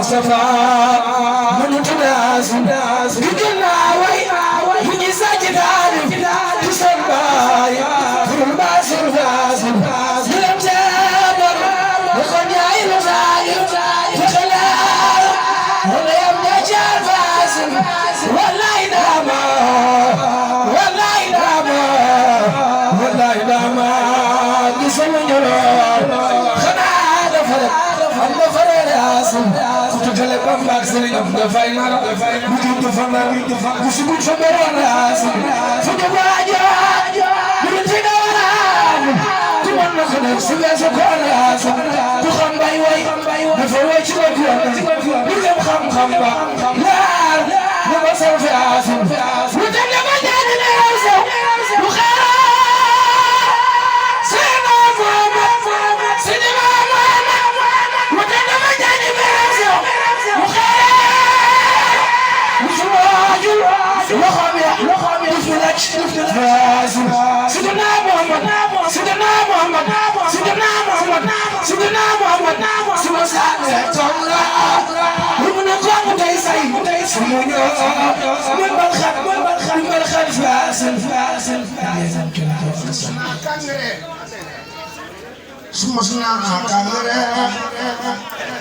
Mustafa Munutunas Gidina way Muni sajidani Tusambay Furbasir Fasir Yilam Jabal Mukhanya Ilzayir Tukhalal Walayam Najal Fasir Wallahi Dama Wallahi Dama Wallahi Dama Gisamu Nyoror Khana Dafarat Allah Farar Yasin Kututale Bambak Serigne dafay mara mutu du fana kusubu chamara fudu waja mutu dara tu wonna khana suga so kala tu xam bay way dafa way ci ko ni dem xam ba la ma sa fi asim mutu da ma jani na so bu khara sena mama sena mama mutu da ma jani na so bu khara Sidina Muhammad Sidina Muhammad Sidina Muhammad Sidina Muhammad Subhana Ta'ala Rumna Qam Taysay Sumunya Mabal Khat Fasil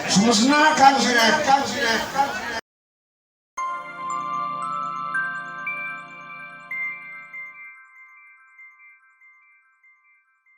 Sumusna Kangre